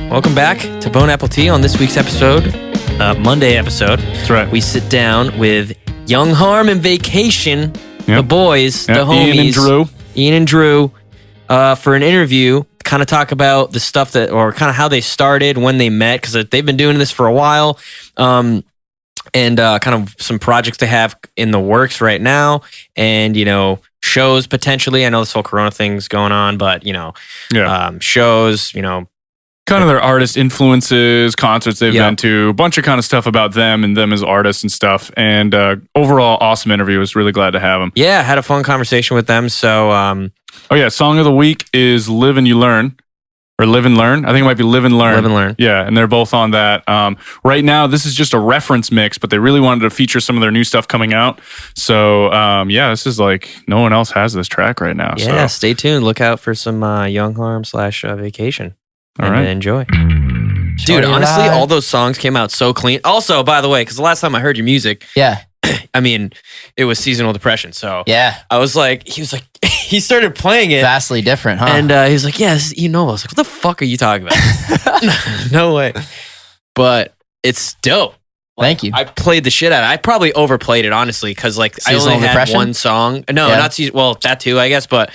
Welcome back to Bone Apple Tea. On this week's episode, Monday episode. That's right. We sit down with YungxHarm Vacaation, the boys, the homies. Ian and Drew, for an interview, kind of talk about the stuff that, or kind of how they started, when they met, because they've been doing this for a while, and kind of some projects they have in the works right now, and, you know, shows potentially. I know this whole Corona thing's going on, but, you know, shows, you know, kind of their artist influences, concerts they've been to, a bunch of kind of stuff about them and them as artists and stuff. And overall, awesome interview. Was really glad to have them. Yeah, had a fun conversation with them. So, song of the week is "Live and You Learn," or "Live and Learn." I think it might be "Live and Learn." Live and Learn. Yeah, and they're both on that. Right now, this is just a reference mix, but they really wanted to feature some of their new stuff coming out. So, this is like no one else has this track right now. Yeah, so stay tuned. Look out for some YungxHarm / Vacation. All right. Enjoy. Dude, honestly, all those songs came out so clean. Also, by the way, because the last time I heard your music, I mean, it was Seasonal Depression. So I was like, he started playing it. Vastly different, huh? And he was like, yeah, this is, you know, I was like, what the fuck are you talking about? No way. But it's dope. Thank you. I played the shit out of it. I probably overplayed it, honestly, because like Seasonal I only Depression? had one song. No, not season. Well, that too, I guess. But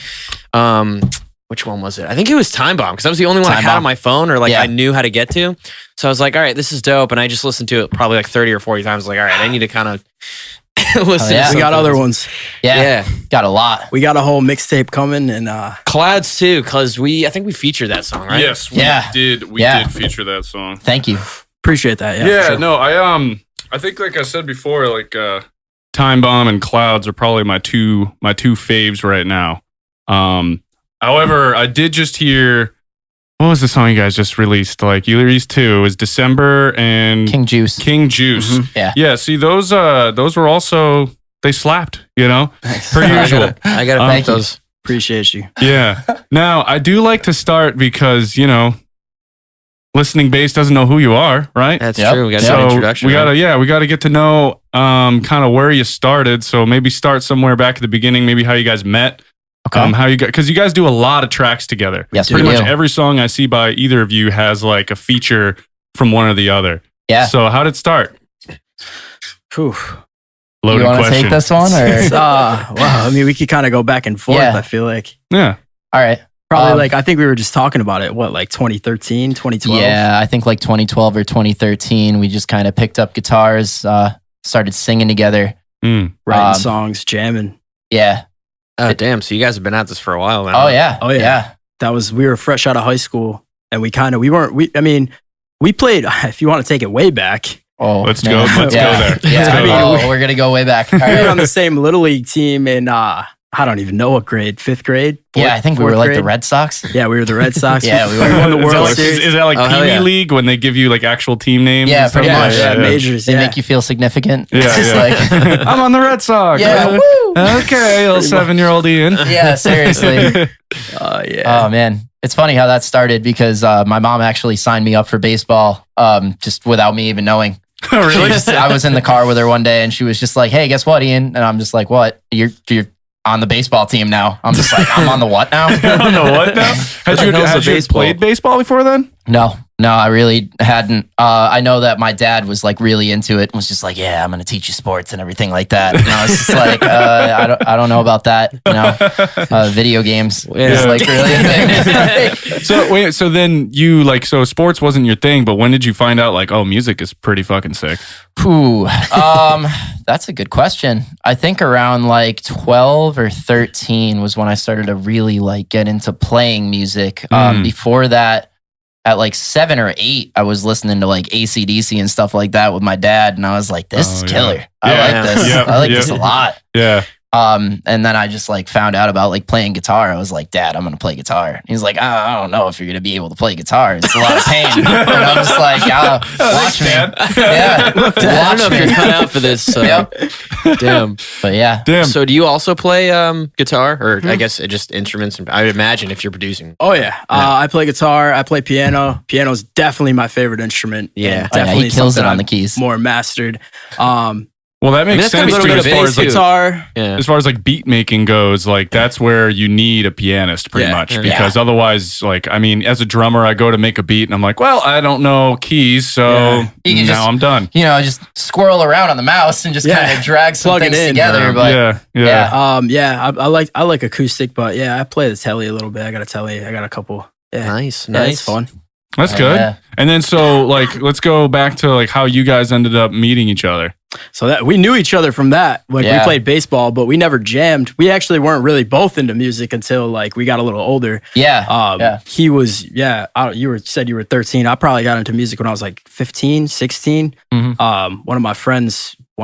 which one was it? I think it was Time Bomb, because that was the only one I had on my phone, or like I knew how to get to. So I was like, all right, this is dope. And I just listened to it probably like 30 or 40 times. Like, all right, I need to kind of listen to We got other ones. Yeah. Got a lot. We got a whole mixtape coming, and Clouds too, because I think we featured that song, right? Yes, we did. We did feature that song. Thank you. appreciate that. Yeah, for sure. no, I think like I said before, like Time Bomb and Clouds are probably my two faves right now. However, I did just hear, what was the song you guys just released? Like you released two. It was December and King Juice. Mm-hmm. Yeah. See, those were also, they slapped, you know, Thanks. per usual. I gotta thank those. Appreciate you. Yeah. Now I do like to start because, you know, listening base doesn't know who you are, right? That's true. We got an introduction. We gotta get to know kind of where you started. So maybe start somewhere back at the beginning, maybe how you guys met. Okay. How you got, because you guys do a lot of tracks together. Yes, pretty we much do. every song I see by either of you has like a feature from one or the other. Yeah. So how did it start? Whew. Loaded You want to question. take this one? Or? Wow. I mean, we could kind of go back and forth. Yeah. I feel like Yeah. All right. probably like, I think we were just talking about it. What, like 2013, 2012? Yeah, I think like 2012 or 2013, we just kind of picked up guitars, started singing together. Writing songs, jamming. Yeah. Oh, damn. So you guys have been at this for a while now. Oh, yeah. Oh, yeah. We were fresh out of high school, and we played, if you want to take it way back, Oh, Let's man. go there. Yeah. We're going to go way back. All we were right. on the same Little League team in, I don't even know what grade, 5th grade? Yeah, I think we were fourth like grade? the Red Sox. Yeah, we were the Red Sox. Yeah, we were. won the Is that World like, Series. is that like Oh, hell Pee Wee yeah. League when they give you like actual team names? Yeah, and stuff? pretty much. Yeah, majors. They yeah. make you feel significant. Yeah, It's just yeah. like, I'm on the Red Sox. yeah, woo. Okay, little 7-year-old Ian. Yeah, seriously. Yeah. Oh, man. It's funny how that started because my mom actually signed me up for baseball just without me even knowing. Really? I was in the car with her one day and she was just like, hey, guess what, Ian? And I'm just like, what? You're on the baseball team now. I'm just like, I'm on the what now? I don't know what now. Had you played baseball before then? No, I really hadn't. I know that my dad was like really into it and was just like, yeah, I'm going to teach you sports and everything like that. And I was just like, I don't know about that. You know, video games is like really a thing. So then you like, so sports wasn't your thing, but when did you find out like, oh, music is pretty fucking sick? Ooh, that's a good question. I think around like 12 or 13 was when I started to really like get into playing music. Before that, at like 7 or 8, I was listening to like AC/DC and stuff like that with my dad, and I was like, "This is killer. I like this. I like this a lot." Yeah. And then I just like found out about like playing guitar. I was like, Dad, I'm gonna play guitar. And he's like, I don't know if you're gonna be able to play guitar. It's a lot of pain. And I'm just like, watch me. Yeah, I don't know if you're cut out for this. So. Damn. But yeah. Damn. So do you also play guitar, or I guess just instruments? I would imagine if you're producing. Oh, yeah. I play guitar. I play piano. Piano's definitely my favorite instrument. Yeah. And definitely he kills it something on the I've keys. More mastered. Well, that makes sense too, as far as like guitar. As far as like beat making goes, like that's where you need a pianist pretty much, because otherwise, like, I mean, as a drummer, I go to make a beat and I'm like, well, I don't know keys, so now I'm done. You know, just squirrel around on the mouse and just kind of drag some things together. But I like acoustic, but I play the telly a little bit. I got a telly. I got a couple. Yeah. Nice. It's fun. That's good. Yeah. And then so like let's go back to like how you guys ended up meeting each other. So that we knew each other from that. Like we played baseball, but we never jammed. We actually weren't really both into music until like we got a little older. He was you said you were 13. I probably got into music when I was like 15, 16. Mm-hmm. One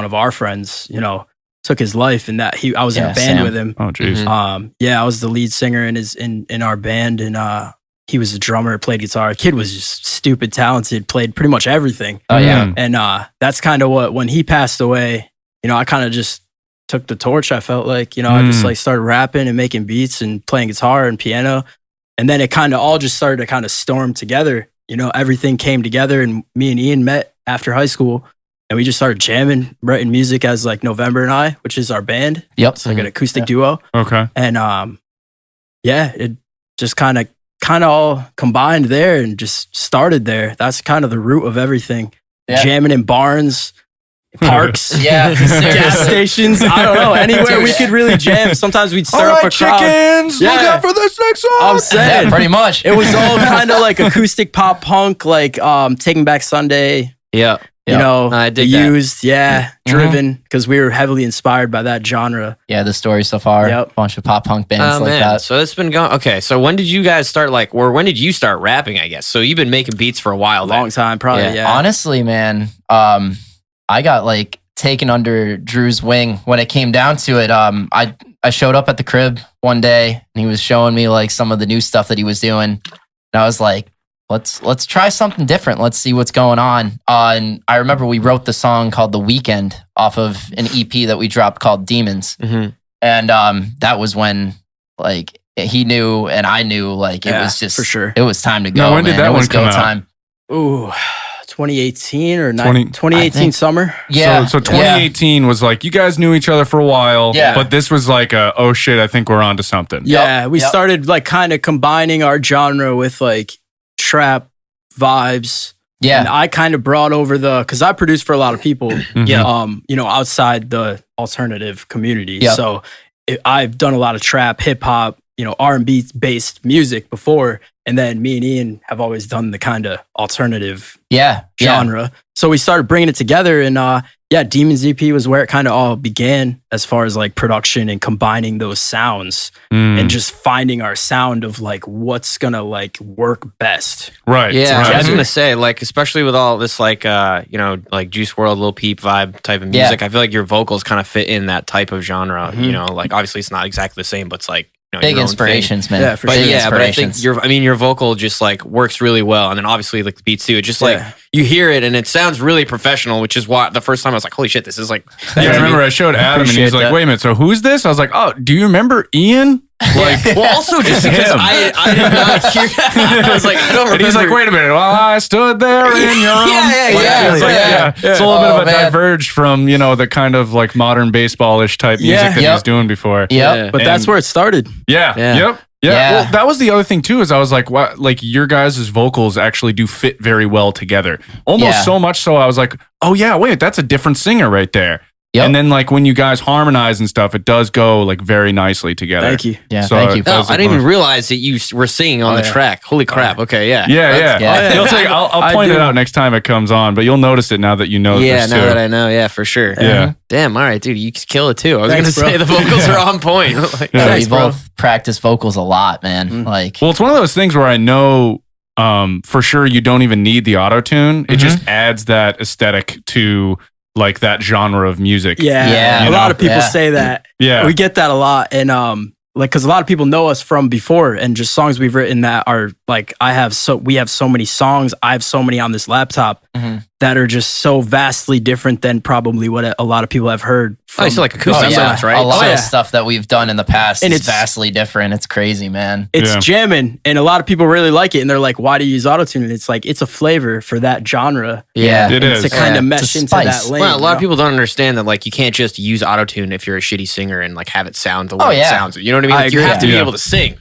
of our friends, you know, took his life, and that I was in a band with him. Oh jeez. Mm-hmm. I was the lead singer in our band, and he was a drummer, played guitar. Kid was just stupid talented, played pretty much everything. Oh, yeah. And that's kind of what, when he passed away, you know, I kind of just took the torch. I felt like, you know, I just like started rapping and making beats and playing guitar and piano. And then it kind of all just started to kind of storm together. You know, everything came together, and me and Ian met after high school, and we just started jamming, writing music as like November and I, which is our band. Yep. It's like an acoustic duo. Okay. And it just kind of all combined there and just started there. That's kind of the root of everything. Yeah. Jamming in barns, parks, gas stations. I don't know, anywhere we could really jam. Sometimes we'd stir up a crowd. Chickens, look out for this next song. I'm saying, pretty much. It was all kind of like acoustic pop punk, like Taking Back Sunday. Yeah. You know, I did Used, Driven, because we were heavily inspired by that genre. Yeah, the story so far. Yep. Bunch of pop punk bands like that. So it's been going. Okay, so when did you guys start when did you start rapping, I guess? So you've been making beats for a while. Long time, probably, yeah. Honestly, man, I got like taken under Drew's wing when it came down to it. I showed up at the crib one day, and he was showing me like some of the new stuff that he was doing. And I was like, Let's try something different. Let's see what's going on. And I remember we wrote the song called The Weekend off of an EP that we dropped called Demons. Mm-hmm. And that was when like he knew and I knew like it was just for sure. It was time to go. Now, when did that one come out? Time. Ooh, 2018 or 2018 summer. Yeah. So 2018 was like you guys knew each other for a while. Yeah. But this was like oh shit, I think we're onto something. Yeah. We started like kind of combining our genre with like trap vibes. Yeah. And I kind of brought over because I produce for a lot of people, you know, outside the alternative community. Yep. So I've done a lot of trap, hip hop, you know, R&B based music before. And then me and Ian have always done the kind of alternative genre. Yeah. So we started bringing it together, and Demons EP was where it kind of all began as far as like production and combining those sounds and just finding our sound of like what's gonna like work best. Right. Yeah. Right. I was gonna say, like, especially with all this like you know, like Juice WRLD, Lil Peep vibe type of music, I feel like your vocals kind of fit in that type of genre. You know, like obviously it's not exactly the same, but it's like, you know, big inspirations, man. Yeah, for sure. But I think your vocal just like works really well, and then obviously like the beats too. It just like you hear it and it sounds really professional, which is why the first time I was like, holy shit, this is like. I remember I showed Adam and he's like, wait a minute, so who's this? I was like, oh, do you remember Ian? Like, well, also just because I did not hear. I was like, I don't remember. And he's like, wait a minute, well, I stood there in your own. It's a little bit of a diverge from, you know, the kind of like modern baseball-ish type music that he was doing before. Yeah, but that's where it started. Yeah. Well, that was the other thing too, is I was like, what, like your guys' vocals actually do fit very well together. Almost so much so I was like, oh yeah, wait, that's a different singer right there. Yep. And then like when you guys harmonize and stuff, it does go like very nicely together. Thank you. Yeah, thank you. No, I didn't even realize that you were singing on the track. Holy crap. Okay, Yeah. You'll take, I'll point it out next time it comes on, but you'll notice it now that you know this too. Yeah, now that I know. Yeah, for sure. Yeah. Damn, all right, dude, you kill it too. I was going to say the vocals are on point. Like, we both practice vocals a lot, man. Like, well, it's one of those things where I know for sure you don't even need the auto-tune. It just adds that aesthetic to like that genre of music. A lot of people say that. Yeah, we get that a lot, and like because a lot of people know us from before, and just songs we've written that are like we have so many songs. I have so many on this laptop that are just so vastly different than probably what a lot of people have heard. From like acoustic stuff, right? A lot of stuff that we've done in the past is vastly different. It's crazy, man. It's jamming, and a lot of people really like it, and they're like, "Why do you use autotune?" And it's like it's a flavor for that genre. Yeah, it is to kind of mesh into that lane. Well, a lot of people don't understand that like you can't just use autotune if you're a shitty singer and like have it sound the way it sounds. You know what I mean? Like, you have to be able to sing.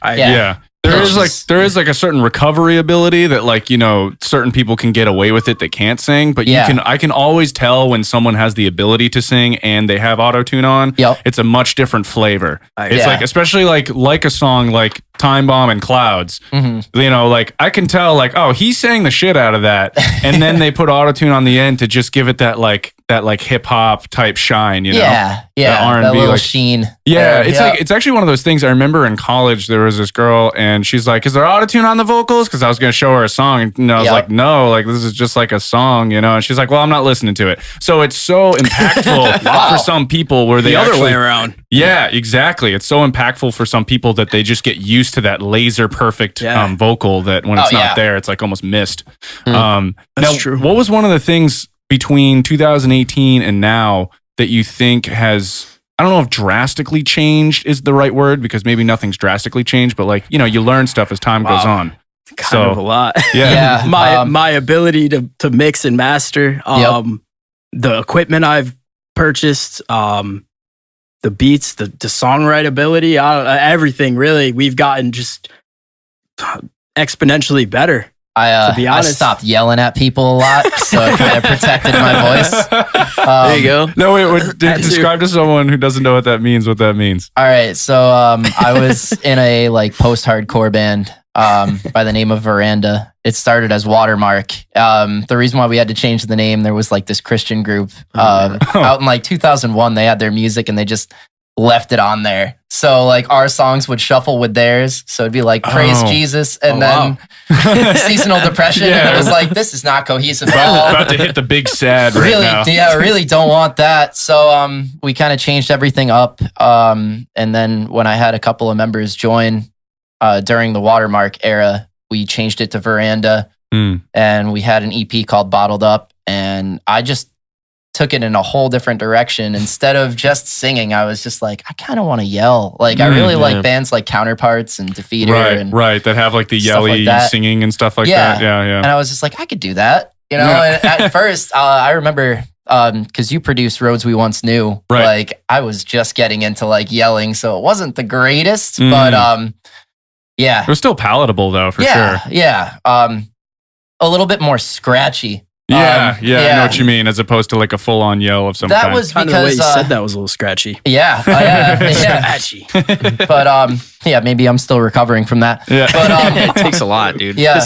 There is like a certain recovery ability that like, you know, certain people can get away with it that can't sing, but I can always tell when someone has the ability to sing and they have auto-tune on. It's a much different flavor. It's like, especially like a song like Time Bomb and Clouds, you know, like I can tell like, oh, he sang the shit out of that. And then they put auto-tune on the end to just give it that hip hop type shine, you know? That R&B, that little sheen. Yeah, it's actually one of those things. I remember in college there was this girl and she's like, "Is there autotune on the vocals?" Because I was going to show her a song, and I was like, "No, like this is just like a song, you know." And she's like, "Well, I'm not listening to it." So it's so impactful for some people where they the other way around. Yeah, exactly. It's so impactful for some people that they just get used to that laser perfect vocal that when it's not there, it's like almost missed. That's true. What was one of the things between 2018 and now that you think has, I don't know if drastically changed is the right word, because maybe nothing's drastically changed, but like, you know, you learn stuff as time goes on. Kind of a lot. Yeah. My ability to mix and master, the equipment I've purchased, the beats, the songwrite ability, everything really, we've gotten just exponentially better. To be honest, I stopped yelling at people a lot, so it kind of protected my voice. There you go. No, wait, describe to someone who doesn't know what that means. What that means. All right, so I was in a like post-hardcore band by the name of Veranda. It started as Watermark. The reason why we had to change the name, there was like this Christian group out in like 2001. They had their music and they just left it on there. So like our songs would shuffle with theirs. So it'd be like Praise Jesus and then Seasonal Depression. And it was like, this is not cohesive at all. About to hit the big sad right now. Yeah, I really don't want that. So we kind of changed everything up. And then when I had a couple of members join during the Watermark era, we changed it to Veranda. And we had an EP called Bottled Up. And I just took it in a whole different direction. Instead of just singing, I was just like, I kind of want to yell. Like, I really like bands like Counterparts and Defeater. Right, that have like the yelly singing and stuff like that. Yeah. And I was just like, I could do that. You know, and at first, I remember, because you produced Roads We Once Knew, like, I was just getting into like yelling, so it wasn't the greatest, but it was still palatable though, for sure. Yeah. A little bit more scratchy. I know what you mean, as opposed to like a full-on yell of some kind. That was because the way you said that was a little scratchy. Yeah. Scratchy. But maybe I'm still recovering from that. Yeah. But it takes a lot, dude. Yeah.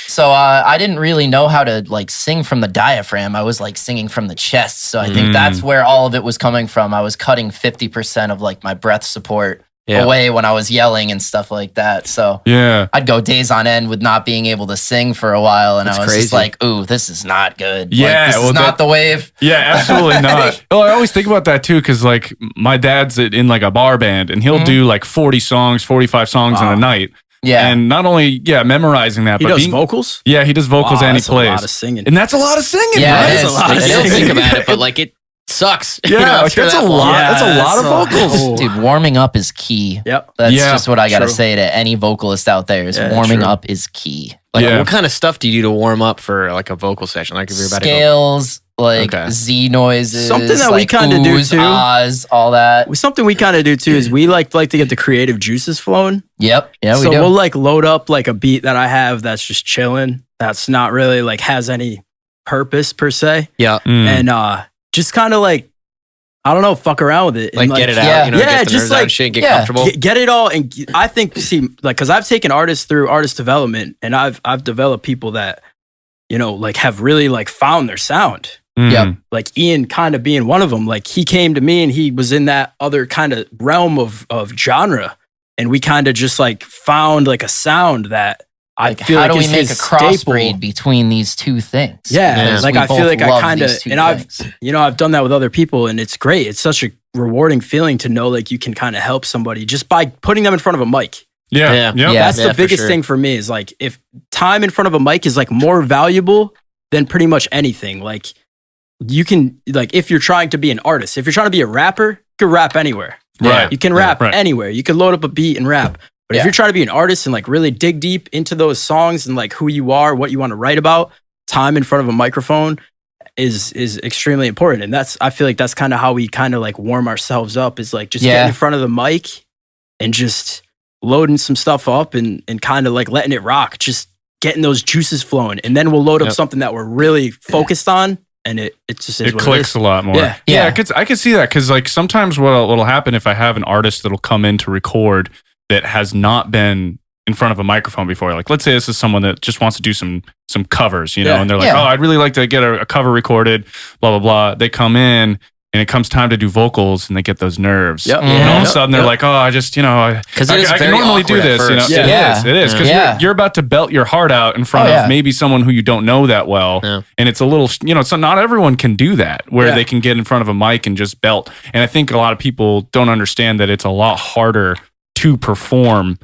So I didn't really know how to like sing from the diaphragm. I was like singing from the chest. So I think that's where all of it was coming from. I was cutting 50% of like my breath support away when I was yelling and stuff like that. So I'd go days on end with not being able to sing for a while, and I was just like, ooh, this is not good. Yeah, like, this is not the wave. Yeah, absolutely not. Well, I always think about that too, because like my dad's in like a bar band, and he'll do like 40 songs, 45 songs in a night. Yeah. And not only, memorizing that, but he does vocals? Yeah, he does vocals and he plays. That's a lot of singing. And that's a lot of singing, right? It is. That's a lot of singing. Think about it, but like it sucks. Yeah, you know, like that's a lot. That's a lot of vocals. Dude, warming up is key. Yep. That's just what I got to say to any vocalist out there is warming up is key. Like what kind of stuff do you do to warm up for like a vocal session? Like if you're about scales, like Z noises, something that like we kind of do too. Ahs, all that. Something we kind of do too is we like to get the creative juices flowing. Yep. Yeah, so we'll like load up like a beat that I have that's just chilling. That's not really like has any purpose per se. Yeah. And just kind of like, I don't know, fuck around with it. Like get it out, you know, get the just nerves out and shit, get comfortable. Get it all. And I think, like, cause I've taken artists through artist development and I've developed people that, you know, like have really like found their sound. Yeah. Like Ian kind of being one of them. Like he came to me and he was in that other kind of realm of genre. And we kind of just like found like a sound that I feel like how do we make a crossbreed staple between these two things? Yeah, like I feel like I kind of, and I've done that with other people, and it's great. It's such a rewarding feeling to know like you can kind of help somebody just by putting them in front of a mic. Yeah. That's the biggest thing for me is like if time in front of a mic is like more valuable than pretty much anything. Like you can like if you're trying to be an artist, if you're trying to be a rapper, you can rap anywhere. Right. You can rap anywhere. You can load up a beat and rap. But if you're trying to be an artist and like really dig deep into those songs and like who you are, what you want to write about, time in front of a microphone is extremely important. And I feel like that's kind of how we kind of like warm ourselves up is like just getting in front of the mic and just loading some stuff up and kind of like letting it rock, just getting those juices flowing. And then we'll load up something that we're really focused on. And it just is it clicks a lot more. Yeah. I could see that because like sometimes what'll happen if I have an artist that'll come in to record that has not been in front of a microphone before. Like let's say this is someone that just wants to do some covers, you know, and they're like, oh, I'd really like to get a cover recorded, blah, blah, blah. They come in and it comes time to do vocals and they get those nerves. Yep. And all of a sudden they're like, oh, I just, you know, because I can normally do this. You know? It is. Because you're about to belt your heart out in front of maybe someone who you don't know that well. Yeah. And it's a little, you know, so not everyone can do that where they can get in front of a mic and just belt. And I think a lot of people don't understand that it's a lot harder to perform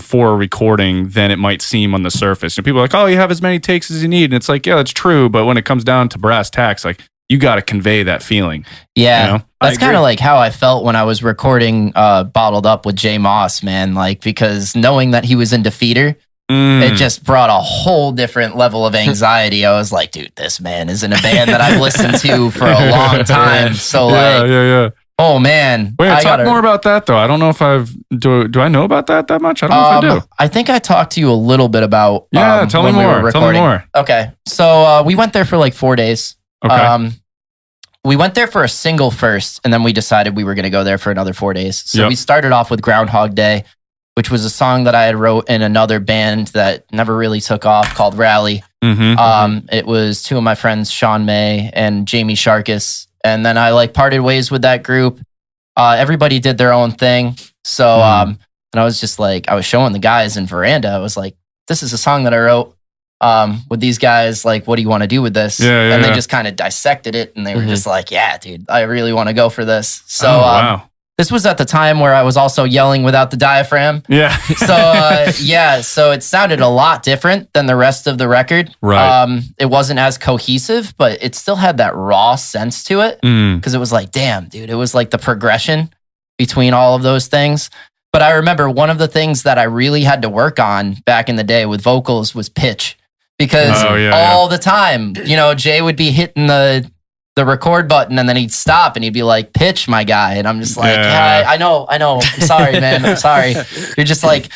for a recording than it might seem on the surface. And people are like, oh, you have as many takes as you need. And it's like, yeah, that's true. But when it comes down to brass tacks, like, you got to convey that feeling. Yeah. You know? That's kind of like how I felt when I was recording Bottled Up with Jay Moss, man. Like, because knowing that he was in Defeater, it just brought a whole different level of anxiety. I was like, dude, this man is in a band that I've listened to for a long time. So like, oh man. Wait, talk more about that though. I don't know if do I know about that much? I don't know if I do. I think I talked to you a little bit about tell me more. Tell me more. Okay. So we went there for like 4 days. Okay. We went there for a single first, and then we decided we were going to go there for another 4 days. So we started off with Groundhog Day, which was a song that I had wrote in another band that never really took off called Rally. It was two of my friends, Sean May and Jamie Sharkus. And then I like parted ways with that group. Everybody did their own thing. So, and I was just like, I was showing the guys in Veranda. I was like, this is a song that I wrote with these guys. Like, what do you want to do with this? And they just kind of dissected it. And they were just like, yeah, dude, I really want to go for this. So, this was at the time where I was also yelling without the diaphragm. Yeah. So it sounded a lot different than the rest of the record. Right. It wasn't as cohesive, but it still had that raw sense to it. Because it was like, damn, dude, it was like the progression between all of those things. But I remember one of the things that I really had to work on back in the day with vocals was pitch. Because all the time, you know, Jay would be hitting the record button and then he'd stop and he'd be like, pitch, my guy. And I'm just like, I know. I'm sorry, man. I'm sorry. You're just like,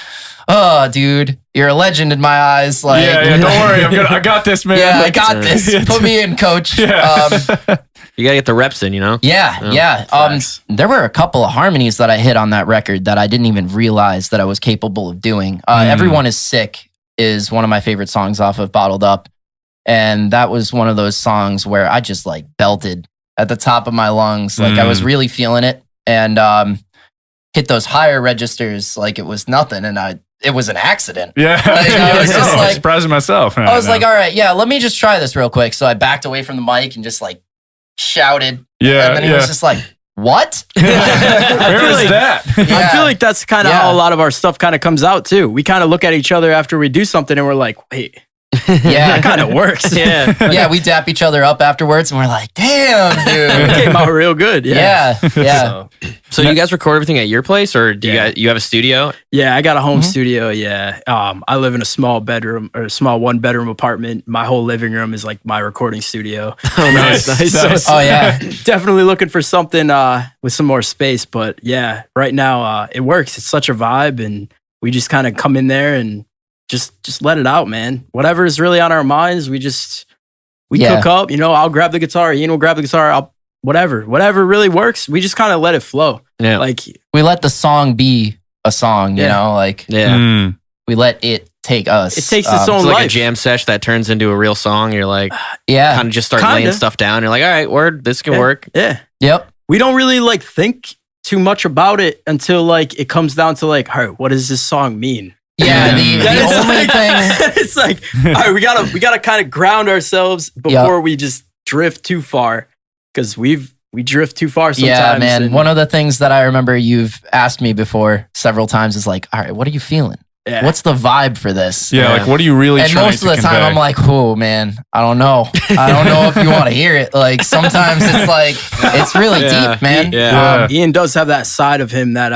oh, dude, you're a legend in my eyes. Like, don't worry. I got this, man. Yeah, I got this. Put me in, coach. You gotta get the reps in, you know? Yeah. There were a couple of harmonies that I hit on that record that I didn't even realize that I was capable of doing. Everyone is Sick is one of my favorite songs off of Bottled Up. And that was one of those songs where I just like belted at the top of my lungs. Like I was really feeling it and hit those higher registers like it was nothing. And it was an accident. Yeah. Like, I was just like, surprising myself. I was like, all right, let me just try this real quick. So I backed away from the mic and just like shouted. Yeah. And then he was just like, what? Where was that? I feel like that's kind of how a lot of our stuff kind of comes out too. We kind of look at each other after we do something and we're like, wait. That kind of works. Yeah, we dap each other up afterwards and we're like, damn, dude. It came out real good. Yeah. So you guys record everything at your place or do you have a studio? Yeah, I got a home studio. Yeah. I live in a small bedroom or a small 1-bedroom apartment. My whole living room is like my recording studio. Oh, nice. So, definitely looking for something with some more space. But yeah, right now it works. It's such a vibe and we just kind of come in there and just let it out, man. Whatever is really on our minds, we cook up. You know, I'll grab the guitar. Ian will grab the guitar. Whatever really works. We just kind of let it flow. Yeah, like we let the song be a song. You know, like we let it take us. It takes its own it's life. Like a jam sesh that turns into a real song. You're like, kind of just start laying stuff down. You're like, all right, word, this can work. Yeah. Yep. We don't really like think too much about it until like it comes down to like, all right, what does this song mean? Yeah, the only thing it's like, all right, we gotta kind of ground ourselves before we just drift too far, because we've we drift too far sometimes. Yeah, man. One of the things that I remember you've asked me before several times is like, all right, what are you feeling? Yeah. What's the vibe for this? Yeah, like what are you really and trying to convey? And most of the time I'm like, oh man, I don't know. I don't know if you want to hear it. Like sometimes it's like, it's really deep, man. Ian does have that side of him that,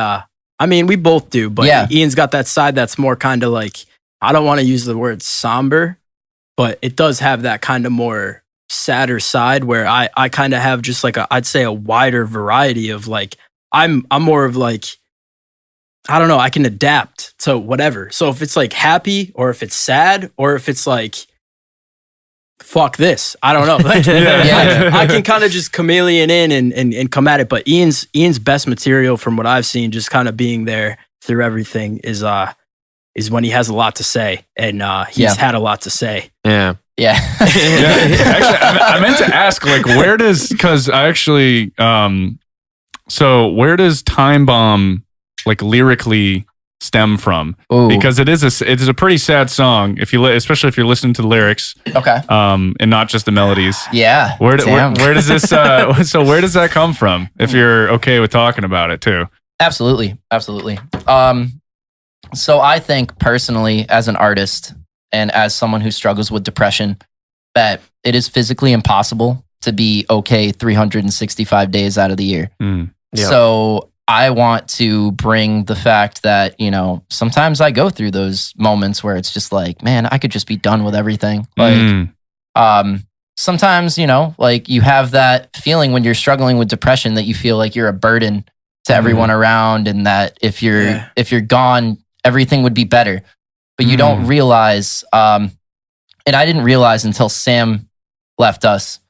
I mean, we both do, but Ian's got that side that's more kind of like, I don't want to use the word somber, but it does have that kind of more sadder side where I kind of have just like I'd say a wider variety of like, I'm more of like, I don't know, I can adapt to whatever. So if it's like happy or if it's sad or if it's like, fuck this, I don't know. Like, I can kind of just chameleon in and come at it. But Ian's best material from what I've seen, just kind of being there through everything is when he has a lot to say. And he's had a lot to say. Yeah. Actually, I meant to ask, like, because I actually, so where does Time Bomb like lyrically stem from? Ooh. Because it is a pretty sad song especially if you're listening to the lyrics, okay, and not just the melodies. Yeah. Where does this so where does that come from? If you're okay with talking about it too. Absolutely. So I think personally, as an artist and as someone who struggles with depression, that it is physically impossible to be okay 365 days out of the year. So I want to bring the fact that, you know, sometimes I go through those moments where it's just like, man, I could just be done with everything. Like, sometimes, you know, like you have that feeling when you're struggling with depression that you feel like you're a burden to everyone around, and that if you're gone, everything would be better. But you don't realize, and I didn't realize until Sam left us,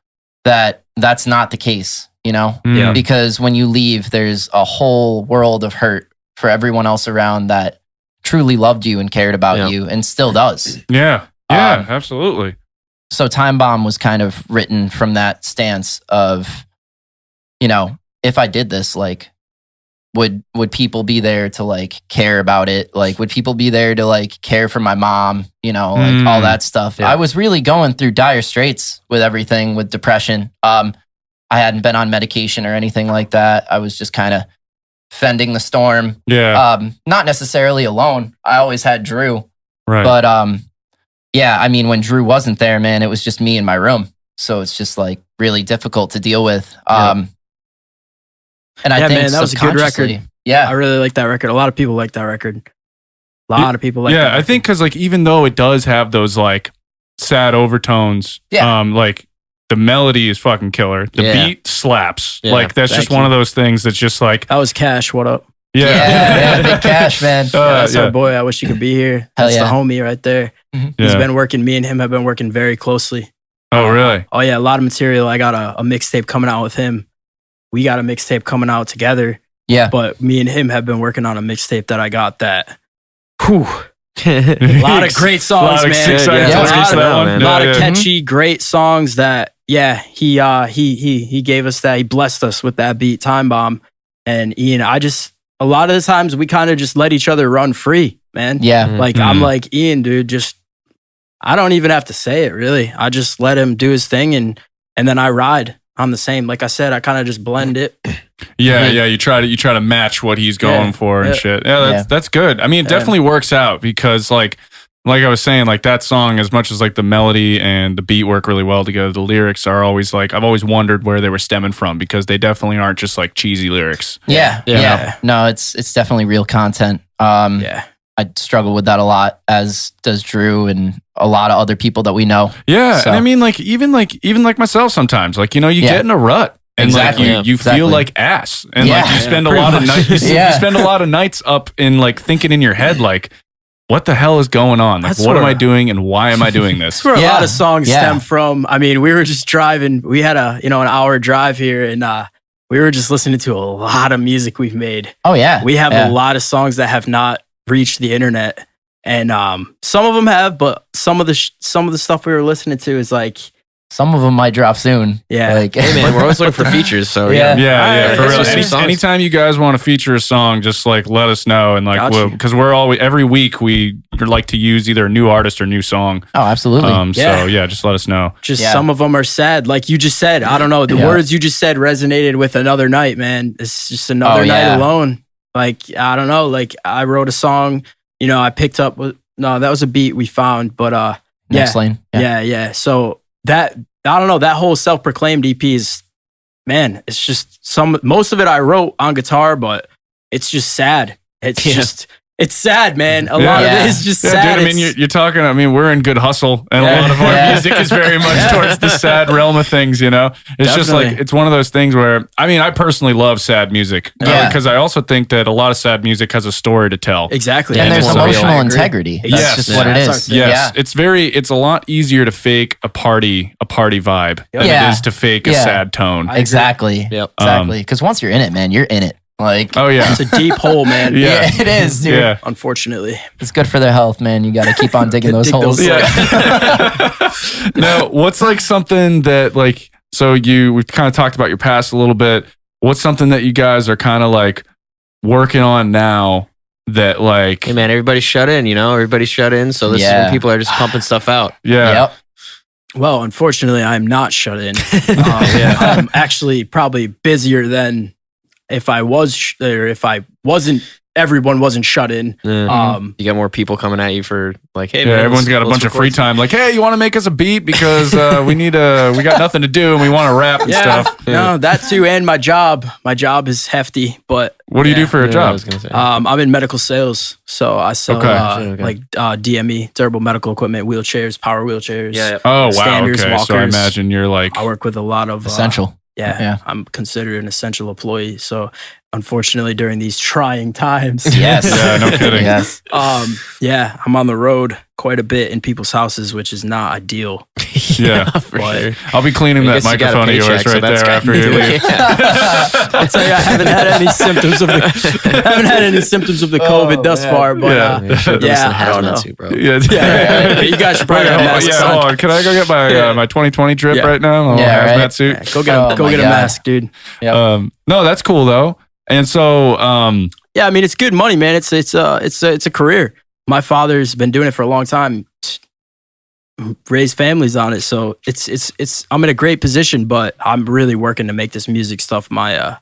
that that's not the case. You know, because when you leave, there's a whole world of hurt for everyone else around that truly loved you and cared about you and still does. Yeah, absolutely. So Time Bomb was kind of written from that stance of, you know, if I did this, like, would people be there to like care about it? Like, would people be there to like care for my mom? You know, like all that stuff. I was really going through dire straits with everything, with depression. I hadn't been on medication or anything like that. I was just kind of fending the storm. Yeah. Not necessarily alone. I always had Drew. Right. But I mean, when Drew wasn't there, man, it was just me in my room. So it's just like really difficult to deal with. And I think, man, that was a good record. Yeah. I really like that record. A lot of people like that record. A lot of people like that. Yeah, I think because like even though it does have those like sad overtones, like the melody is fucking killer. The beat slaps. Yeah, like that's just one of those things that's just like. That was Cash. What up? Yeah, big Cash, man. That's our boy. I wish he could be here. That's the homie right there. He's been working. Me and him have been working very closely. Oh, really? Oh, yeah. A lot of material. I got a mixtape coming out with him. We got a mixtape coming out together. Yeah. But me and him have been working on a mixtape that I got that. Whew. A lot of great songs, man. A lot of catchy, great songs that, he gave us that. He blessed us with that beat, Time Bomb. And Ian, a lot of the times we kind of just let each other run free, man. Yeah. Like, I'm like, Ian, dude, I don't even have to say it, really. I just let him do his thing, and then I ride on the same. Like I said, I kind of just blend it. Yeah, you try to match what he's going for and shit. Yeah, that's good. I mean, it definitely works out because like I was saying, like that song, as much as like the melody and the beat work really well together, the lyrics are always like, I've always wondered where they were stemming from, because they definitely aren't just like cheesy lyrics. Yeah. No, it's definitely real content. I struggle with that a lot, as does Drew and a lot of other people that we know. Yeah, so. And I mean, like even like myself sometimes, like, you know, you get in a rut. And like you feel like ass, and like you spend a lot of nights. You spend a lot of nights up in like thinking in your head, like, what the hell is going on? Like, what am I doing, and why am I doing this? That's where a lot of songs stem from. I mean, we were just driving. We had an hour drive here, and we were just listening to a lot of music we've made. Oh yeah, we have a lot of songs that have not reached the internet, and some of them have, but some of the stuff we were listening to is like, some of them might drop soon. Yeah. Like, hey man, we're always looking for features. So yeah. For real. So Anytime you guys want to feature a song, just like let us know, and like because we're always every week we like to use either a new artist or new song. Oh, absolutely. So yeah, just let us know. Just some of them are sad, like you just said. I don't know. The words you just said resonated with Another Night, man. It's just another night alone. Like I don't know. Like I wrote a song. You know, I picked up. No, that was a beat we found, but Next Lane. Yeah. So that I don't know. That whole self-proclaimed EP is, man. It's just most of it I wrote on guitar, but it's just sad. It's just. It's sad, man. A lot of it is just sad. Dude, I mean, you're talking. I mean, we're in good hustle, and a lot of our music is very much towards the sad realm of things. You know, it's just like it's one of those things where I mean, I personally love sad music because I also think that a lot of sad music has a story to tell. Exactly, and there's emotional integrity. That's just what it is. Yes, it's a lot easier to fake a party vibe than it is to fake a sad tone. Exactly. Yep. Exactly. Because once you're in it, man, you're in it. Like, oh yeah, it's a deep hole, man. Yeah, it is, dude. Yeah. Unfortunately, it's good for their health, man. You got to keep on digging those holes. Now, what's like something that like we've kind of talked about your past a little bit. What's something that you guys are kind of like working on now that like, hey man, everybody's shut in. You know, everybody's shut in. So this is when people are just pumping stuff out. Yeah. Yep. Well, unfortunately, I'm not shut in. I'm actually probably busier than. If I was, or if I wasn't, everyone wasn't shut in. You got more people coming at you for like, hey, man, everyone's got a bunch of free time. Like, hey, you want to make us a beat because we got nothing to do and we want to rap and stuff. No, that too, and my job. My job is hefty, but what do you do for a job? I was gonna say. I'm in medical sales, so I sell like DME, durable medical equipment, wheelchairs, power wheelchairs. Yeah. Oh wow. Standers, Okay. walkers. So I imagine you're like. I work with a lot of essential. I'm considered an essential employee. So unfortunately, during these trying times, no kidding. Yes. I'm on the road quite a bit in people's houses, which is not ideal. Yeah, for sure. I'll be cleaning that microphone of yours right there after you leave. I'll tell you, I haven't had any symptoms of the COVID thus far, but I don't know. Too, bro. Yeah, you guys should probably have masks on. Hold on. Can I go get my 2020 drip right now? Hazmat suit. Yeah, go get a mask, dude. Yep. No, that's cool though. And so, yeah, I mean, it's good money, man. It's a career. My father's been doing it for a long time, raised families on it. So it's I'm in a great position, but I'm really working to make this music stuff my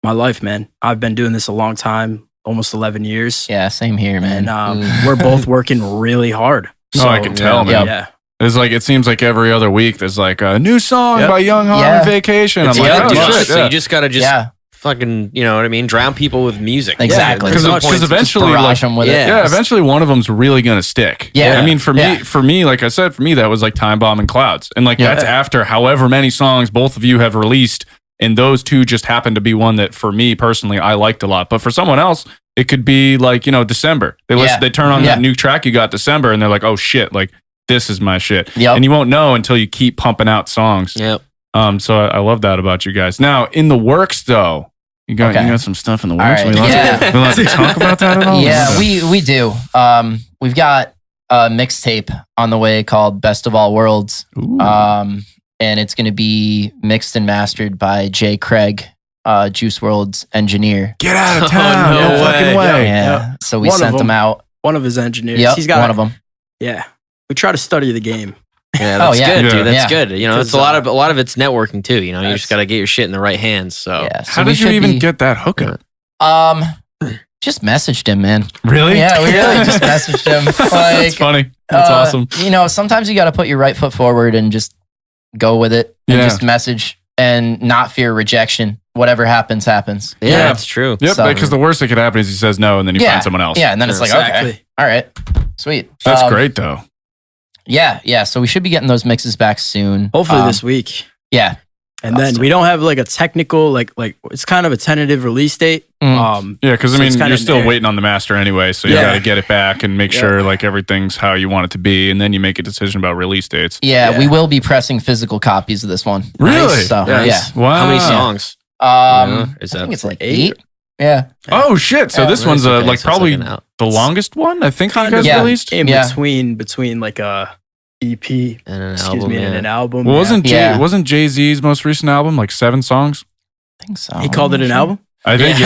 life, man. I've been doing this a long time, almost 11 years. Yeah, same here, man. And we're both working really hard. So, I can tell, man. Yeah. It's like it seems like every other week there's like a new song by YungxHarm Vacation. I'm like, oh, shit, so you just gotta fucking, you know what I mean, drown people with music. Exactly. Because eventually, eventually one of them's really gonna stick. Yeah. I mean, for me, like I said, for me that was like Time Bomb and Clouds, and like that's after however many songs both of you have released, and those two just happened to be one that for me personally I liked a lot. But for someone else, it could be like December. They turn on that new track you got December, and they're like, oh shit, like this is my shit. Yep. And you won't know until you keep pumping out songs. Yep. So I love that about you guys. Now in the works though, you got some stuff in the works. Right. We allowed to talk about that at all? Yeah, we do. We've got a mixtape on the way called Best of All Worlds. And it's going to be mixed and mastered by Jay Craig, Juice WRLD's engineer. Get out of town! No fucking way. Yeah. So we sent them out. One of his engineers. Yep, he's got one of them. Yeah. We try to study the game. Yeah, that's good, dude. That's good. You know, it's a lot of it's networking too. You know, you just got to get your shit in the right hands. So, how did you even get that hookup? Just messaged him, man. Really? Yeah, we really just messaged him. Like, that's funny. That's awesome. You know, sometimes you got to put your right foot forward and just go with it and just message and not fear rejection. Whatever happens, happens. Yeah, that's true. Yep, because the worst that could happen is he says no, and then you find someone else. Yeah, and then it's like, okay, all right, sweet. That's great, though. Yeah. So we should be getting those mixes back soon. Hopefully this week. Yeah. And then we don't have like a technical, like it's kind of a tentative release date. Yeah, because I mean, you're still waiting on the master anyway, so you got to get it back and make sure like everything's how you want it to be, and then you make a decision about release dates. Yeah, we will be pressing physical copies of this one. Really? So, Wow. How many songs? I think it's like 8. Yeah. Oh shit! So this one's like probably the longest one I think you guys released. In between like a EP. And an Excuse album, me, and an album. Well, wasn't Jay-Z's most recent album like 7 songs? I think so. He called it an album? I think, I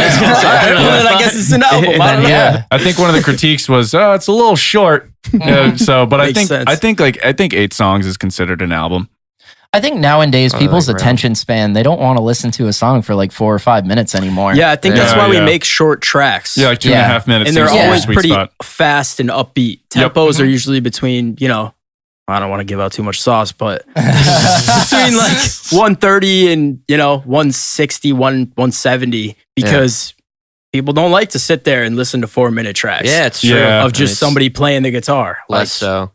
guess it's an album. I don't know. I think one of the critiques was, it's a little short. But I think 8 songs is considered an album. I think nowadays people's attention span, they don't want to listen to a song for like 4 or 5 minutes anymore. Yeah, I think that's why we make short tracks. Yeah, like 2.5 minutes. And they're always pretty fast and upbeat. Tempos are usually between, I don't want to give out too much sauce, but between like 130 and, 160, 170, because people don't like to sit there and listen to 4-minute tracks. Yeah, it's true. Of just somebody playing the guitar. Less so.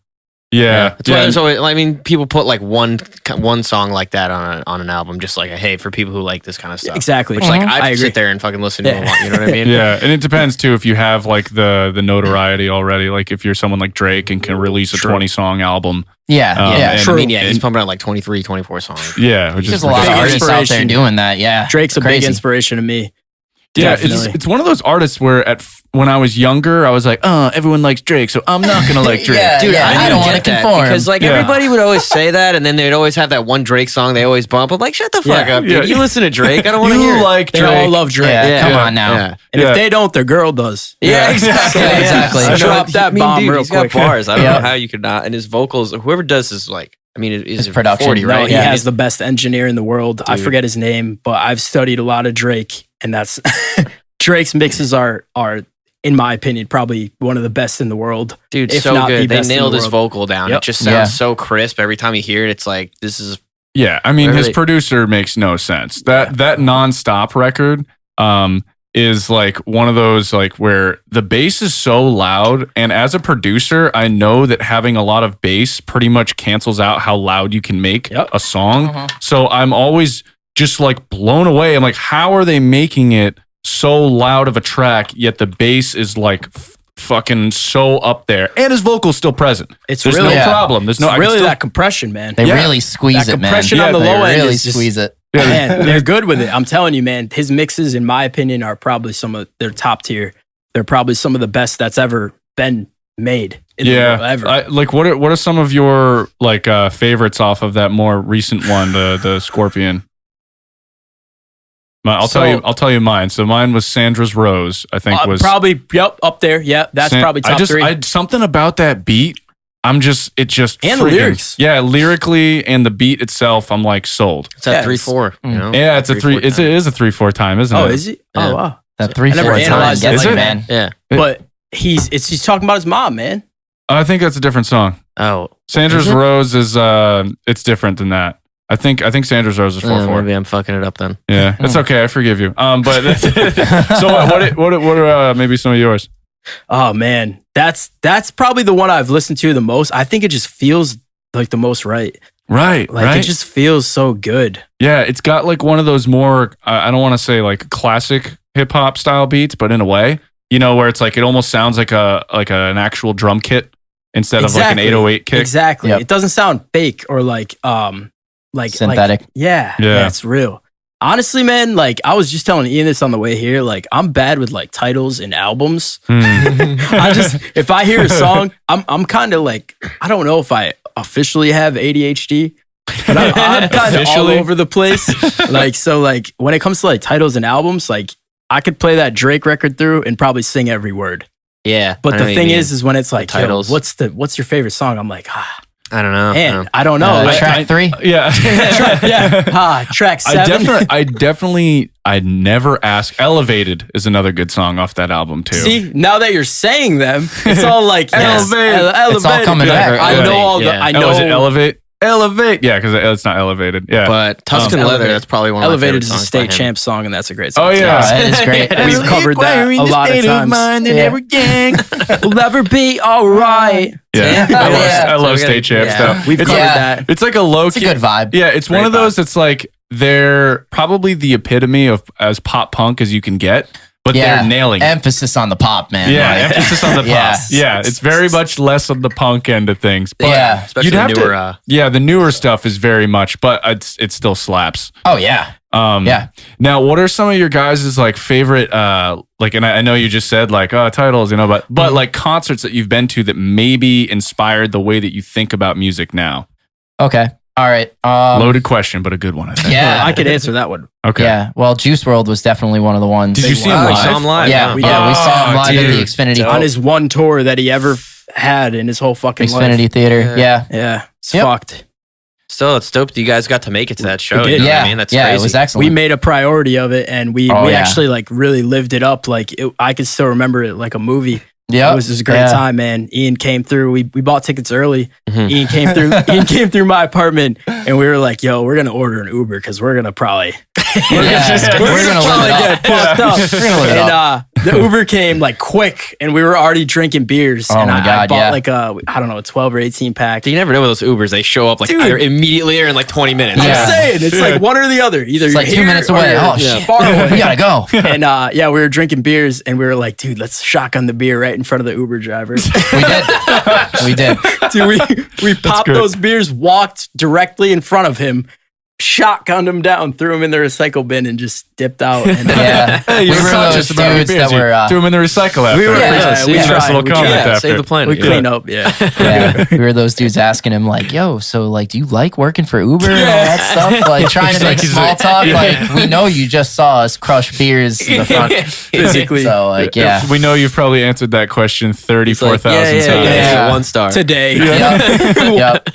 Yeah. That's why there's always, people put like one song like that on an album, just like, hey, for people who like this kind of stuff. Exactly. Which I sit there and fucking listen to a lot, you know what I mean? Yeah, and it depends too if you have like the notoriety already, like if you're someone like Drake and can release a 20-song album. Yeah, true. He's pumping out like 23, 24 songs. Yeah, which there's a lot of artists out there doing that. Yeah, Drake's a big inspiration to me. Yeah, it's one of those artists where when I was younger, I was like, everyone likes Drake, so I'm not gonna like Drake. Dude, I don't want to conform because everybody would always say that, and then they'd always have that one Drake song they always bump. I'm like, shut the fuck up, dude. You listen to Drake. I don't want to hear. You like Drake? They all love Drake. Come on now. And if they don't, their girl does. Yeah, exactly. Drop that bomb real he's quick. Got bars. I don't know how you could not. And his vocals, whoever does is like. His production, 40, right? No, he has the best engineer in the world. Dude. I forget his name, but I've studied a lot of Drake, and that's Drake's mixes are, in my opinion, probably one of the best in the world. Dude, so good. They nailed his vocal down. It just sounds so crisp. Every time you hear it, it's like, this is... Yeah, I mean, his producer makes no sense. That Non-Stop record is like one of those like where the bass is so loud, and as a producer I know that having a lot of bass pretty much cancels out how loud you can make a song. So I'm always just like blown away. I'm like, how are they making it so loud of a track yet the bass is like fucking so up there and his vocal's still present? There's really no problem. There's no really that compression, man. They really squeeze that it, man. Compression on the low end really is just, squeeze it. Man, they're good with it. I'm telling you, man. His mixes, in my opinion, are probably they're top tier. They're probably some of the best that's ever been made. In the world, ever. Like what are some of your like favorites off of that more recent one, the Scorpion? I'll tell you mine. So mine was Sandra's Rose. I think was probably up there. Yeah, that's probably top 3. Something about that beat. And the lyrics. Yeah, lyrically and the beat itself, I'm like sold. It's at 3/4. You know? Yeah, it's a 3. It is a 3/4 time, isn't it? Oh, is he? Yeah. Oh, wow. That 3/4 time gets it, man. Yeah, but he's talking about his mom, man. I think that's a different song. Oh, Sandra's Rose is it's different than that. I think Sandra's Rose is 4/4. Maybe I'm fucking it up then. Yeah, it's okay. I forgive you. But so what are maybe some of yours? Oh man, that's probably the one I've listened to the most. I think it just feels like the most right. Right, It just feels so good. Yeah, it's got like one of those more I don't want to say like classic hip hop style beats, but in a way, where it's like it almost sounds like an actual drum kit instead of like an 808 kick. Exactly. Yep. It doesn't sound fake or like synthetic. Yeah, it's real. Honestly, man, like I was just telling Ian this on the way here, like I'm bad with like titles and albums. If I hear a song, I'm kind of like, I don't know if I officially have ADHD, but I'm kind of all over the place. So when it comes to like titles and albums, like I could play that Drake record through and probably sing every word. Yeah. But the thing is when it's like, titles, what's your favorite song? I'm like, I don't know. Man, I don't know. Track 3? Yeah. Track 7. I never ask. Elevated is another good song off that album too. See, now that you're saying them, it's all like, Elevate. It's all coming back. I know all the, I know. Is it Elevate? Elevate. Yeah, because it's not Elevated. Yeah. But Tuscan Leather, that's probably one of my favorite songs. Elevated is a State Champ song, and that's a great song. Oh, yeah. That is great. We've covered that a lot of times. We'll never be all right. Yeah. I love State Champ stuff. We've covered that. It's like a low key. It's a good vibe. Yeah, it's one of those that's like, they're probably the epitome of as pop punk as you can get. But they're nailing it. Emphasis on the pop, man. Yeah, emphasis on the pop. Yeah, it's very much less on the punk end of things. But especially the newer. The newer stuff is very much, but it still slaps. Oh, yeah. Now, what are some of your guys' like favorite, like, and I know you just said like, titles, but like concerts that you've been to that maybe inspired the way that you think about music now? Okay. All right. Loaded question, but a good one, I think. Yeah, I could answer that one. Okay. Yeah. Well, Juice WRLD was definitely one of the ones. Did you see him live? Saw him live. Yeah. We saw him live at the Xfinity. On his one tour that he ever had in his whole fucking Xfinity life. Theater. Yeah. It's fucked. Still, it's dope that you guys got to make it to that show. We did. You know what I mean? That's crazy. It was excellent. We made a priority of it, and we actually like really lived it up. Like I could still remember it like a movie. Yeah, it was just a great time, man. Ian came through. We bought tickets early. Mm-hmm. Ian came through. Ian came through my apartment, and we were like, "Yo, we're gonna order an Uber because we're gonna probably we're gonna probably get fucked up." We're gonna live it up. The Uber came like quick, and we were already drinking beers. Oh and my God, I bought like a 12 or 18 pack. You never know with those Ubers. They show up like either immediately or in like 20 minutes. Yeah. I'm saying it's like one or the other. Either It's you're like 2 here minutes or away. you're Oh shit, far away. we gotta go. And we were drinking beers, and we were like, "Dude, let's shotgun the beer right in front of the Uber driver." We did. Dude, we popped good. those beers, walked directly in front of him, shotgunned him down, threw him in the recycle bin, and just dipped out. And, Yeah, Hey, we you were were those conscious about your dudes that beers. You were. threw them in the recycle after. We were- we Nice tried. little We comment tried. after. Save the planet. we clean up, We were those dudes asking him like, "Yo, so like, do you like working for Uber and all that stuff?" Like trying to make small talk. Like, we know you just saw us crush beers in the front physically. So like, yeah. We know you've probably answered that question 34,000 times. Yeah. 1 star. Today. Yep.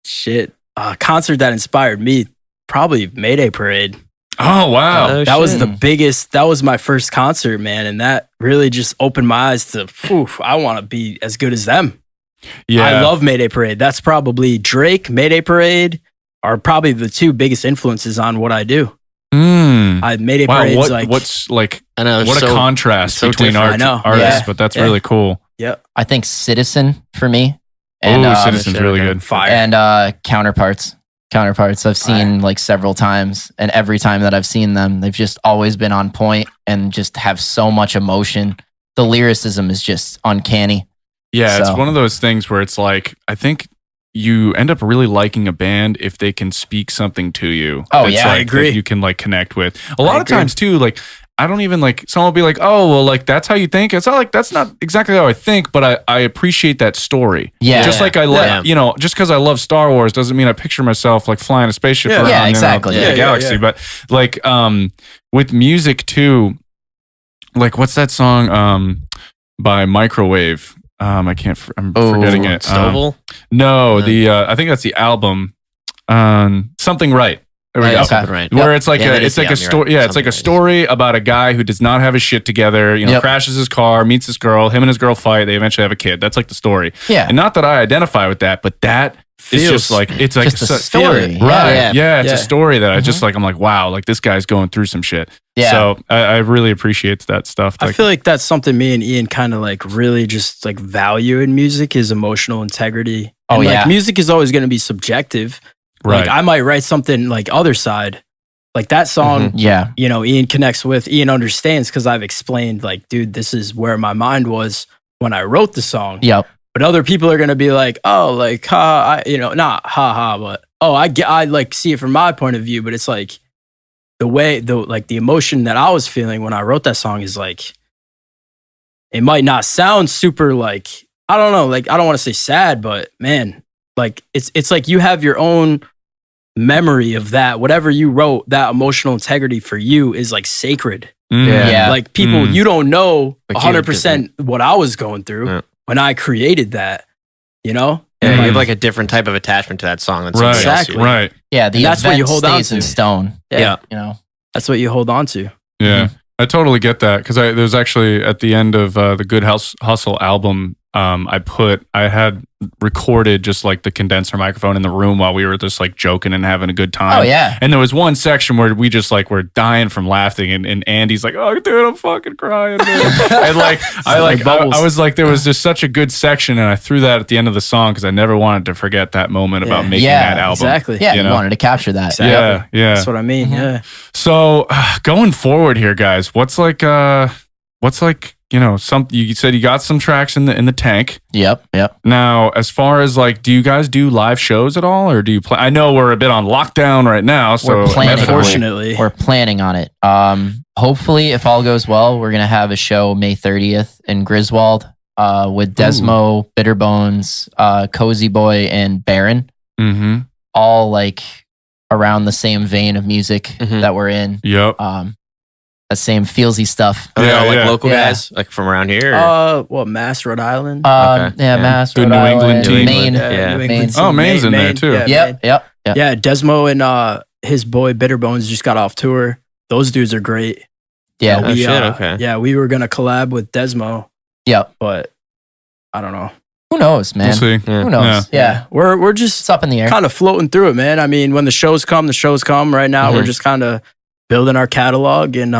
Shit. Concert that inspired me, probably Mayday Parade. Oh, wow. That was the biggest. That was my first concert, man, and that really just opened my eyes to. I want to be as good as them. Yeah. I love Mayday Parade. That's probably Drake, Mayday Parade are probably the two biggest influences on what I do. Mayday Parade's like what's like? I know. What a contrast between different. artists, but that's really cool. I think Citizen for me. And Citizen's really good. Fire. And Counterparts. I've seen like several times, and every time that I've seen them, they've just always been on point and just have so much emotion. The lyricism is just uncanny. Yeah, So- it's one of those things where it's like, I think you end up really liking a band if they can speak something to you. Oh, that's yeah, I like, agree. that you can like connect with. A lot of agree. times too, like I don't even like, someone will be like, "Oh, well, like that's how you think." It's not like, that's not exactly how I think, but I appreciate that story. Yeah. Just like I love, just because I love Star Wars doesn't mean I picture myself like flying a spaceship around Yeah, exactly. the Yeah, galaxy. But like with music too, like what's that song by Microwave? I'm forgetting it. Stovall? No, I think that's the album. Something Right. There we go. Okay. Right. Where it's like that is it's the like a album, you're story. right. Yeah, it's like a Something story about a guy who does not have his shit together. Crashes his car, meets this girl. Him and his girl fight. They eventually have a kid. That's like the story. Yeah. And not that I identify with that, but that is just like it's like just a story. right? Yeah. It's a story that I just like. I'm like, wow, like this guy's going through some shit. Yeah. So I really appreciate that stuff. I feel like that's something me and Ian kind of like really just like value in music is emotional integrity. Oh, And, yeah. like music is always going to be subjective. Right. Like I might write something like Other Side, like that song. Yeah. Ian connects with. Ian understands because I've explained like, dude, this is where my mind was when I wrote the song. Yep. But other people are going to be like, oh, like not ha ha, but I like see it from my point of view. But it's like the emotion that I was feeling when I wrote that song is like, it might not sound super like, I don't know, like I don't want to say sad, but man, like it's like you have your own memory of that. Whatever you wrote, that emotional integrity for you is like sacred. Yeah. Like people, you don't know Like you 100% what I was going through when I created that, Yeah, you have like a different type of attachment to that song than somebody else. Exactly. Right. Yeah. The And that's what event you hold on stays in to. stone. Yeah. That's what you hold on to. Yeah, I totally get that because there's actually at the end of the Good Hustle album, I had recorded just like the condenser microphone in the room while we were just like joking and having a good time. Oh yeah. And there was one section where we just like were dying from laughing, and Andy's like, "Oh, dude, I'm fucking crying." Dude. And like, I was like, there was just such a good section, and I threw that at the end of the song because I never wanted to forget that moment about making that album. Exactly. Yeah. You know? wanted to capture that. Yeah, yeah. That's what I mean. Yeah. So going forward here, guys, what's like you said you got some tracks in the tank. Yep. Now, as far as like, do you guys do live shows at all, or do you play? I know we're a bit on lockdown right now, so unfortunately, we're planning on it. Hopefully, if all goes well, we're gonna have a show May 30th in Griswold with Desmo, Bitterbones, Cozy Boy, and Baron. Mm-hmm. All like around the same vein of music that we're in. Yep. That same feelsy stuff. Are they all like local guys, like from around here? Mass, Rhode Island. Mass, good Rhode New Island, England team. Maine. Maine. Oh, Maine's in there too. Yep. Yeah, Desmo and his boy Bitterbones just got off tour. Those dudes are great. Yeah. Okay. Yeah, we were gonna collab with Desmo. Yep. But I don't know. Who knows, man? We'll see. Who knows? Yeah. We're just It's up in the air. kind of floating through it, man. I mean, when the shows come. Right now, we're just kind of building our catalog and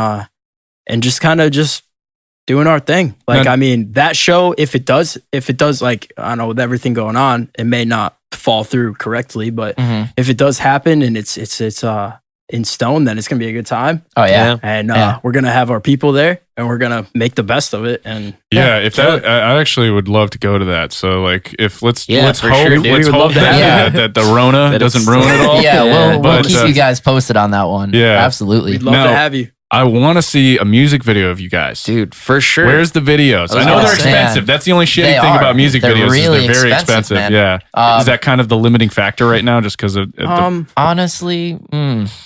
just kind of just doing our thing. Like, I mean, that show, if it does, like, I don't know, with everything going on, it may not fall through correctly, but if it does happen and it's in stone, then it's gonna be a good time. Oh yeah. And we're gonna have our people there, and we're gonna make the best of it. And if that, I actually would love to go to that. So like, let's hope that the Rona doesn't ruin it all. Yeah, we'll keep you guys posted on that one. Yeah, absolutely. We'd love to have you. I want to see a music video of you guys. Dude, for sure. Where's the videos? I know they're expensive. That's the only shitty thing about music videos. Really is they're very expensive. Man. Yeah. Is that kind of the limiting factor right now just because of honestly,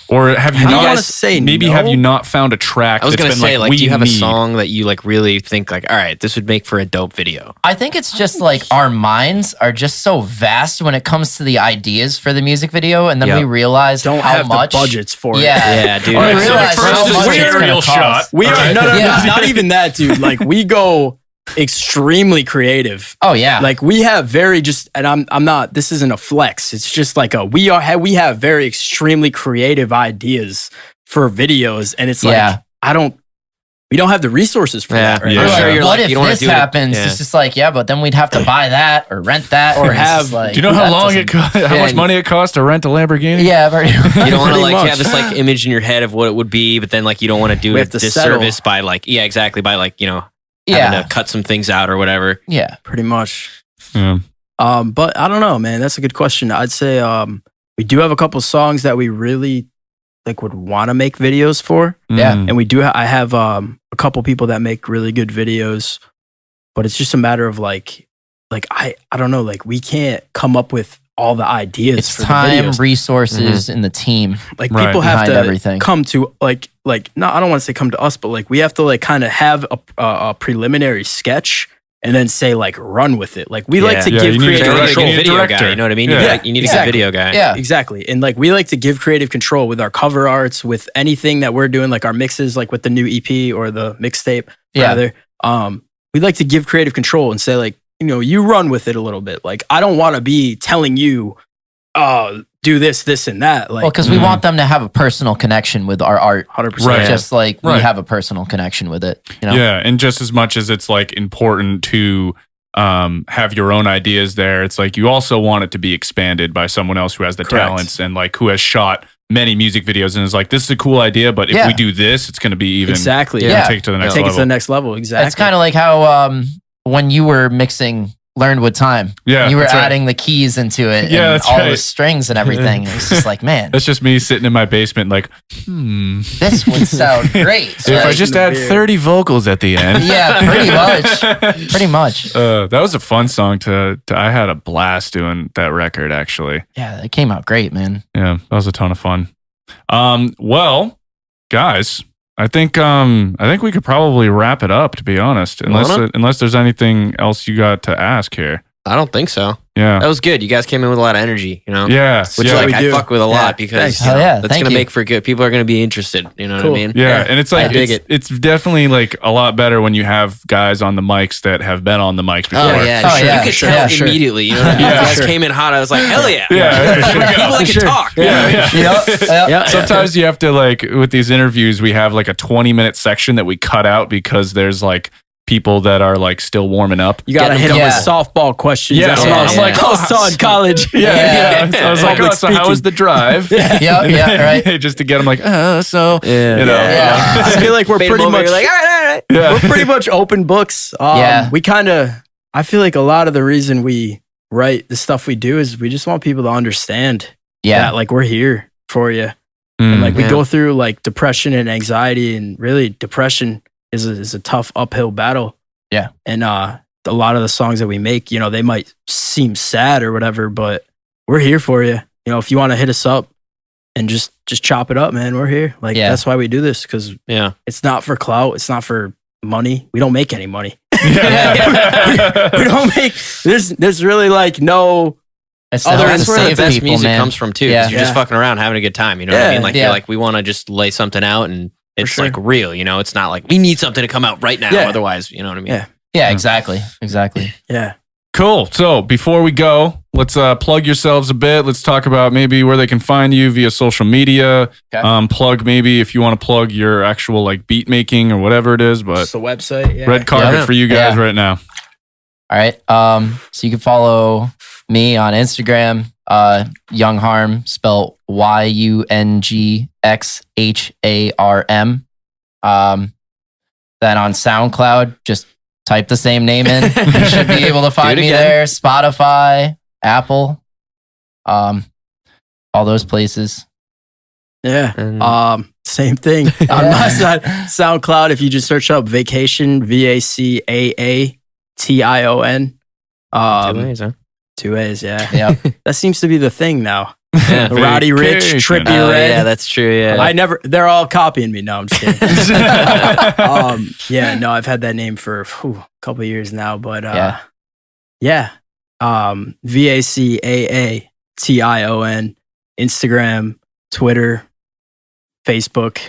or have you not have you not found a track? I was going to say, like, do you have a song that you like really think like, all right, this would make for a dope video? I think it's just like our minds are just so vast when it comes to the ideas for the music video, and then we realize don't how have much the budgets for it. Yeah, dude. We realize how much it's gonna cost. We are not even that, dude. Like, we go extremely creative. Oh yeah. Like, we have very and I'm not, this isn't a flex. It's just like we have very extremely creative ideas for videos, and it's like we don't have the resources for that. Right? Like, what if this happens? It's just like, but then we'd have to buy that or rent that or have. Like, do you know how long it costs? How much money it costs to rent a Lamborghini? Yeah, you don't want to like have this like image in your head of what it would be, but then like you don't want to do a disservice by like by like having to cut some things out or whatever. Yeah, pretty much. Yeah. But I don't know, man. That's a good question. I'd say we do have a couple songs that we really like would want to make videos for. Yeah. And we do. I have a couple people that make really good videos, but it's just a matter of like I don't know. Like, we can't come up with all the ideas. It's for time, the videos. resources, and the team. Like, people have to come to like no, I don't want to say come to us, but like we have to like kind of have a preliminary sketch. And then say like run with it. Like, we like to give creative control. Video guy, you know what I mean? You need a good video guy. Yeah, exactly. And like, we like to give creative control with our cover arts, with anything that we're doing, like our mixes, like with the new EP or the mixtape. Rather, we like to give creative control and say like, you run with it a little bit. Like, I don't want to be telling you, do this, and that. Like, because we want them to have a personal connection with our art. 100%. Right. Just like we have a personal connection with it. Yeah, and just as much as it's like important to have your own ideas there, it's like you also want it to be expanded by someone else who has the talents and like who has shot many music videos and is like, this is a cool idea, but if we do this, it's going to be even exactly take it to the next level. Take it to the next level. Exactly. It's kind of like how when you were mixing Learned with Time. Yeah, you were adding the keys into it, and all the strings and everything. It's just like, man, that's just me sitting in my basement, like, this would sound great. So if I just add 30 vocals at the end, pretty much. That was a fun song I had a blast doing that record, actually. Yeah, it came out great, man. Yeah, that was a ton of fun. Well, guys, I think we could probably wrap it up, to be honest, unless there's anything else you got to ask here. I don't think so. Yeah, that was good. You guys came in with a lot of energy, Yeah, which I fuck with a lot because that's gonna make for good. People are gonna be interested. You know what I mean? Yeah, and it's like it's definitely like a lot better when you have guys on the mics that have been on the mics before. Oh yeah, you could tell immediately. You know, what I mean? You guys came in hot. I was like, hell yeah, people that can talk. Yeah. Sometimes you have to like with these interviews, we have like a 20-minute section that we cut out because there's like people that are like still warming up. You gotta hit them with softball questions. Yeah, I'm like, I saw in college. I was like, so how was the drive? Right. Just to get them like, I feel like we're pretty much like, all right. right. We're pretty much open books. I feel like a lot of the reason we write the stuff we do is we just want people to understand that like we're here for you. And like we go through like depression and anxiety, and really depression is a tough uphill battle. Yeah. And a lot of the songs that we make, they might seem sad or whatever, but we're here for you. If you want to hit us up and just chop it up, man, we're here. Like that's why we do this, because it's not for clout, it's not for money. We don't make any money. We don't make. There's really like no. That's where the best music comes from too. Because you're just fucking around having a good time. You know what I mean? Like you're like, we want to just lay something out, and it's like real. It's not like we need something to come out right now. Otherwise, you know what I mean? Yeah. Exactly. Yeah. Cool. So before we go, let's plug yourselves a bit. Let's talk about maybe where they can find you via social media. Okay. Plug maybe if you want to plug your actual like beat making or whatever it is. But it's the website. Yeah. Red carpet for you guys right now. All right. So you can follow me on Instagram, YungxHarm, spelled YungxHarm. Then on SoundCloud, just type the same name in. You should be able to find me there. Spotify, Apple, all those places. Yeah. Same thing. On my side, SoundCloud, if you just search up Vacation, Vacation. 2 A's, huh? 2 A's, yeah. That seems to be the thing now. The Roddy Rich, Trippy Red. Yeah, that's true. Yeah. They're all copying me. No, I'm just kidding. I've had that name for a couple of years now, but Vacation, Instagram, Twitter, Facebook,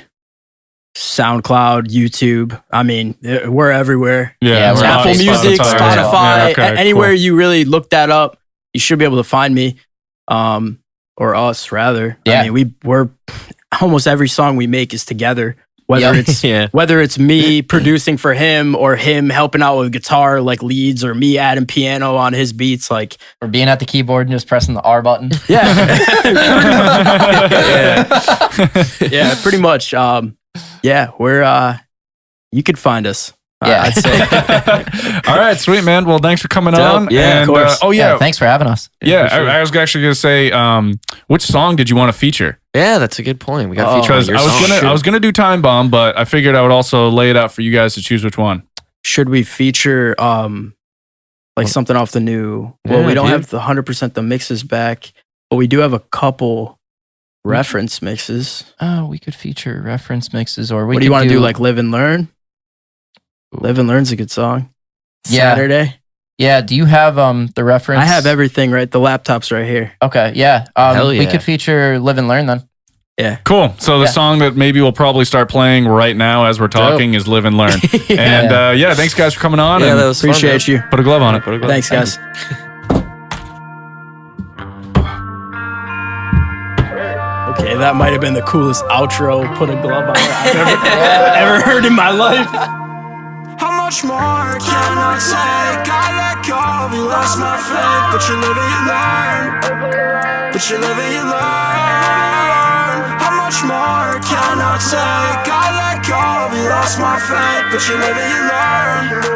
SoundCloud, YouTube. I mean, we're everywhere. Yeah, we're Apple Music, Spotify, anywhere you really look that up, you should be able to find me, or us rather. Yeah. I mean, we're almost every song we make is together. Whether it's me producing for him or him helping out with guitar like leads, or me adding piano on his beats, like or being at the keyboard and just pressing the R button. Pretty much. We're you could find us. I'd say. All right, sweet, man. Well, thanks for coming on. Yeah, of course. Thanks for having us. I was actually gonna say, which song did you want to feature? Yeah, that's a good point. We got to feature your I was gonna do Time Bomb, but I figured I would also lay it out for you guys to choose which one. Should we feature like something off the new? Well, we don't have the 100% the mixes back, but we do have a couple reference mixes. Oh, we could feature reference mixes, or what do you want to do? Like Live and Learn. Live and Learn's a good song. Saturday. Yeah. Do you have the reference? I have everything right. The laptop's right here. Okay. Yeah. We could feature Live and Learn then. Yeah. Cool. So the song that maybe we'll probably start playing right now as we're talking is Live and Learn. And thanks guys for coming on. Yeah, that was appreciate fun, you. Put a glove on it. Thanks, guys. Okay, that might have been the coolest outro. Put a glove on it I've ever heard in my life. How much more can I take? I let go, you lost my faith, but you live and you learn. But you live and you learn. How much more can I take? I let go, you lost my faith, but you live and you learn.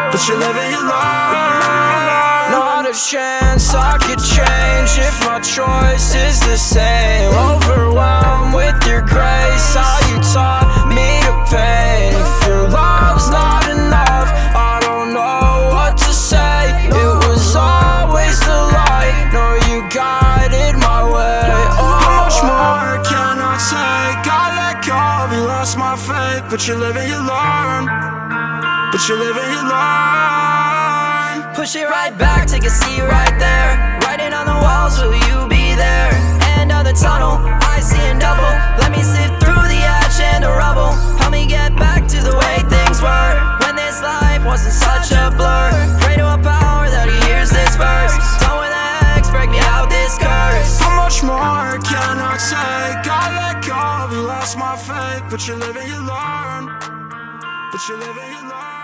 But you live and you learn. Not a chance I could change if my choice is the same. Overwhelmed with your grace, how you taught me to pain. If your love's not enough, I don't know what to say. It was always the light, no, you guided my way. How much more can I take? I let go, you lost my faith, but you live and you learn. But you live and you learn. Push it right back, take a seat right there. Writing on the walls, will you be there? End of the tunnel, I see in double. Let me sift through the ash and the rubble. Help me get back to the way things were, when this life wasn't such a blur. Pray to a power that hears this verse. Done with the X, break me out this curse. How much more can I take? I let go, you lost my faith, but you live and you learn. But you live and you learn.